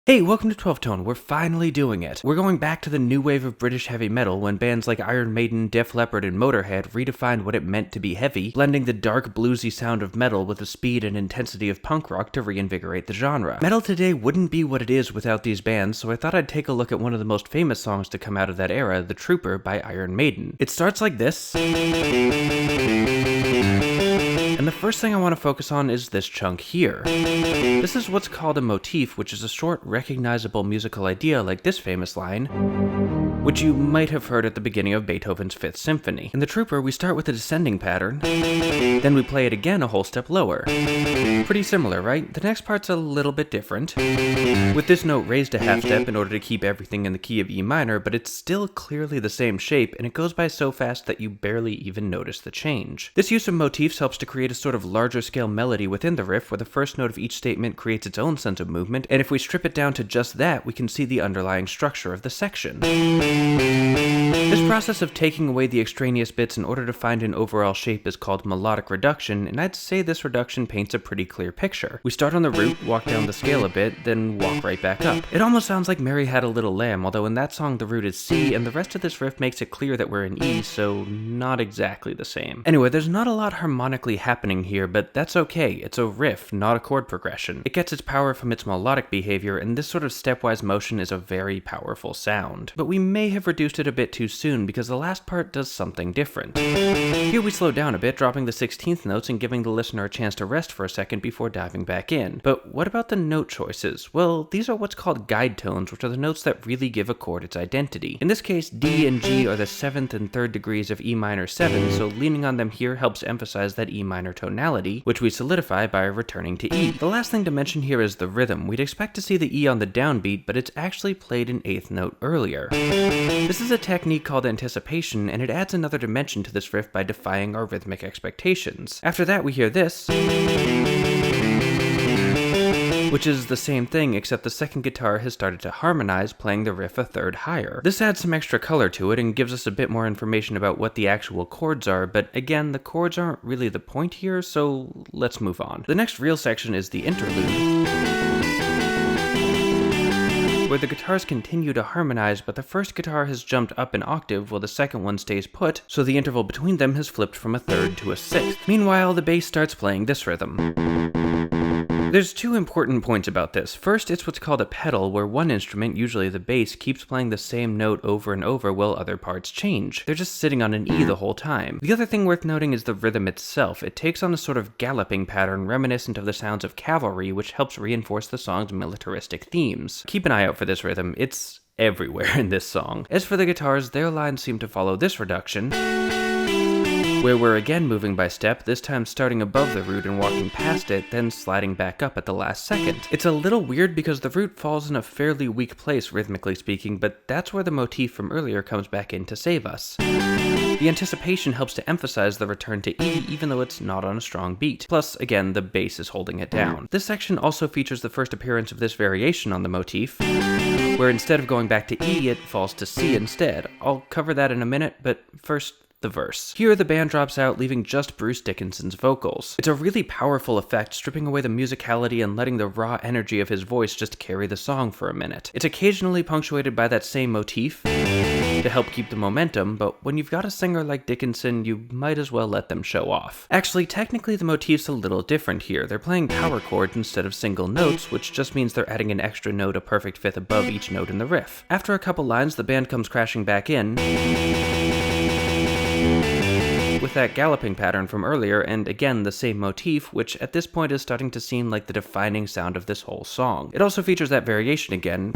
Hey, welcome to 12 Tone. We're finally doing it. We're going back to the new wave of British heavy metal when bands like Iron Maiden, Def Leppard, and Motorhead redefined what it meant to be heavy, blending the dark, bluesy sound of metal with the speed and intensity of punk rock to reinvigorate the genre. Metal today wouldn't be what it is without these bands, so I thought I'd take a look at one of the most famous songs to come out of that era, The Trooper by Iron Maiden. It starts like this, and the first thing I want to focus on is this chunk here. This is what's called a motif, which is a short, recognizable musical idea like this famous line, which you might have heard at the beginning of Beethoven's Fifth Symphony. In The Trooper, we start with a descending pattern, then we play it again a whole step lower. Pretty similar, right? The next part's a little bit different, with this note raised a half step in order to keep everything in the key of E minor, but it's still clearly the same shape, and it goes by so fast that you barely even notice the change. This use of motifs helps to create a sort of larger scale melody within the riff, where the first note of each statement creates its own sense of movement, and if we strip it down to just that, we can see the underlying structure of the section. This process of taking away the extraneous bits in order to find an overall shape is called melodic reduction, and I'd say this reduction paints a pretty clear picture. We start on the root, walk down the scale a bit, then walk right back up. It almost sounds like Mary Had a Little Lamb, although in that song the root is C, and the rest of this riff makes it clear that we're in E, so not exactly the same. Anyway, there's not a lot harmonically happening here, but that's okay. It's a riff, not a chord progression. It gets its power from its melodic behavior, and this sort of stepwise motion is a very powerful sound. But we may have reduced it a bit too soon because the last part does something different. Here we slow down a bit, dropping the 16th notes and giving the listener a chance to rest for a second before diving back in. But what about the note choices? Well, these are what's called guide tones, which are the notes that really give a chord its identity. In this case, D and G are the 7th and 3rd degrees of E minor 7, so leaning on them here helps emphasize that E minor tonality, which we solidify by returning to E. The last thing to mention here is the rhythm. We'd expect to see the E on the downbeat, but it's actually played an 8th note earlier. This is a technique called anticipation, and it adds another dimension to this riff by defying our rhythmic expectations. After that, we hear this, which is the same thing, except the second guitar has started to harmonize, playing the riff a third higher. This adds some extra color to it and gives us a bit more information about what the actual chords are, but again, the chords aren't really the point here, so let's move on. The next real section is the interlude, where the guitars continue to harmonize, but the first guitar has jumped up an octave while the second one stays put, so the interval between them has flipped from a third to a sixth. Meanwhile, the bass starts playing this rhythm. There's two important points about this. First, it's what's called a pedal, where one instrument, usually the bass, keeps playing the same note over and over while other parts change. They're just sitting on an E the whole time. The other thing worth noting is the rhythm itself. It takes on a sort of galloping pattern reminiscent of the sounds of cavalry, which helps reinforce the song's militaristic themes. Keep an eye out for this rhythm. It's everywhere in this song. As for the guitars, their lines seem to follow this reduction, where we're again moving by step, this time starting above the root and walking past it, then sliding back up at the last second. It's a little weird because the root falls in a fairly weak place, rhythmically speaking, but that's where the motif from earlier comes back in to save us. The anticipation helps to emphasize the return to E, even though it's not on a strong beat. Plus, again, the bass is holding it down. This section also features the first appearance of this variation on the motif, where instead of going back to E, it falls to C instead. I'll cover that in a minute, but first, the verse. Here the band drops out, leaving just Bruce Dickinson's vocals. It's a really powerful effect, stripping away the musicality and letting the raw energy of his voice just carry the song for a minute. It's occasionally punctuated by that same motif to help keep the momentum, but when you've got a singer like Dickinson, you might as well let them show off. Actually, technically the motif's a little different here. They're playing power chords instead of single notes, which just means they're adding an extra note a perfect fifth above each note in the riff. After a couple lines, the band comes crashing back in with that galloping pattern from earlier, and again the same motif, which at this point is starting to seem like the defining sound of this whole song. It also features that variation again,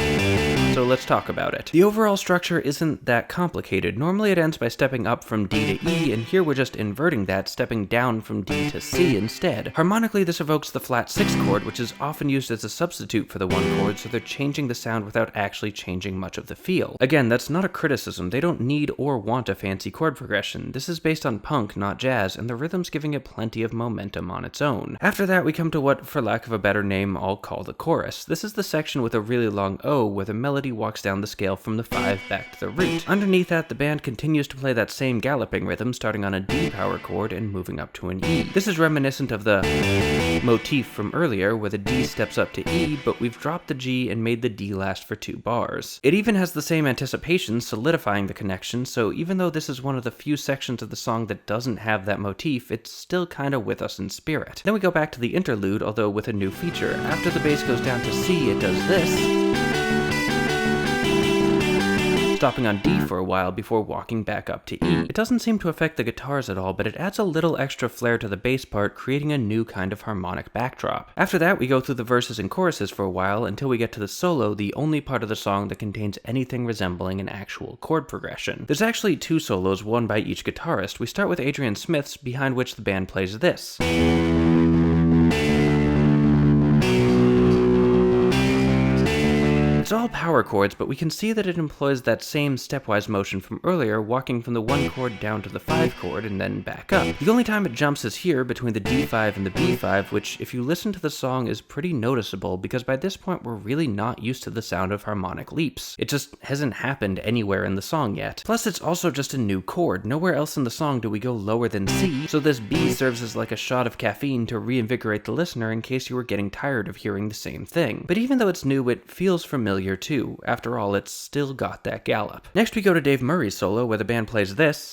so let's talk about it. The overall structure isn't that complicated. Normally it ends by stepping up from D to E, and here we're just inverting that, stepping down from D to C instead. Harmonically, this evokes the flat 6 chord, which is often used as a substitute for the 1 chord, so they're changing the sound without actually changing much of the feel. Again, that's not a criticism. They don't need or want a fancy chord progression. This is based on punk, punk, not jazz, and the rhythm's giving it plenty of momentum on its own. After that, we come to what, for lack of a better name, I'll call the chorus. This is the section with a really long O where the melody walks down the scale from the 5 back to the root. Underneath that, the band continues to play that same galloping rhythm, starting on a D power chord and moving up to an E. This is reminiscent of the motif from earlier, where the D steps up to E, but we've dropped the G and made the D last for 2 bars. It even has the same anticipation, solidifying the connection, so even though this is one of the few sections of the song that doesn't have that motif, it's still kinda with us in spirit. Then we go back to the interlude, although with a new feature. After the bass goes down to C, it does this, stopping on D for a while before walking back up to E. It doesn't seem to affect the guitars at all, but it adds a little extra flair to the bass part, creating a new kind of harmonic backdrop. After that, we go through the verses and choruses for a while until we get to the solo, the only part of the song that contains anything resembling an actual chord progression. There's actually 2 solos, one by each guitarist. We start with Adrian Smith's, behind which the band plays this. It's all power chords, but we can see that it employs that same stepwise motion from earlier, walking from the 1 chord down to the 5 chord and then back up. The only time it jumps is here, between the D5 and the B5, which, if you listen to the song, is pretty noticeable, because by this point we're really not used to the sound of harmonic leaps. It just hasn't happened anywhere in the song yet. Plus, it's also just a new chord. Nowhere else in the song do we go lower than C, so this B serves as like a shot of caffeine to reinvigorate the listener in case you were getting tired of hearing the same thing. But even though it's new, it feels familiar too. After all, it's still got that gallop. Next we go to Dave Murray's solo, where the band plays this,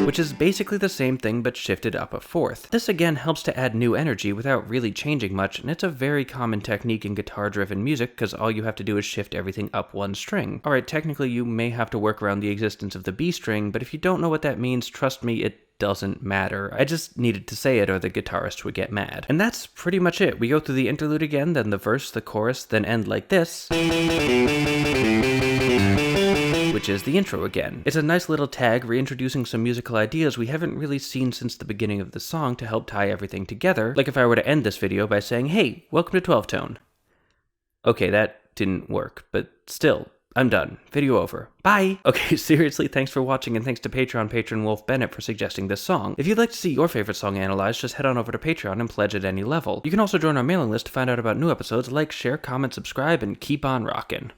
which is basically the same thing but shifted up a 4th. This again helps to add new energy without really changing much, and it's a very common technique in guitar-driven music because all you have to do is shift everything up 1 string. Alright, technically you may have to work around the existence of the B string, but if you don't know what that means, trust me, it doesn't matter. I just needed to say it or the guitarist would get mad. And that's pretty much it. We go through the interlude again, then the verse, the chorus, then end like this, which is the intro again. It's a nice little tag reintroducing some musical ideas we haven't really seen since the beginning of the song to help tie everything together, like if I were to end this video by saying, hey, welcome to 12 tone. Okay, that didn't work, but still, I'm done. Video over. Bye! Okay, seriously, thanks for watching, and thanks to Patreon patron Wolf Bennett for suggesting this song. If you'd like to see your favorite song analyzed, just head on over to Patreon and pledge at any level. You can also join our mailing list to find out about new episodes, like, share, comment, subscribe, and keep on rockin'.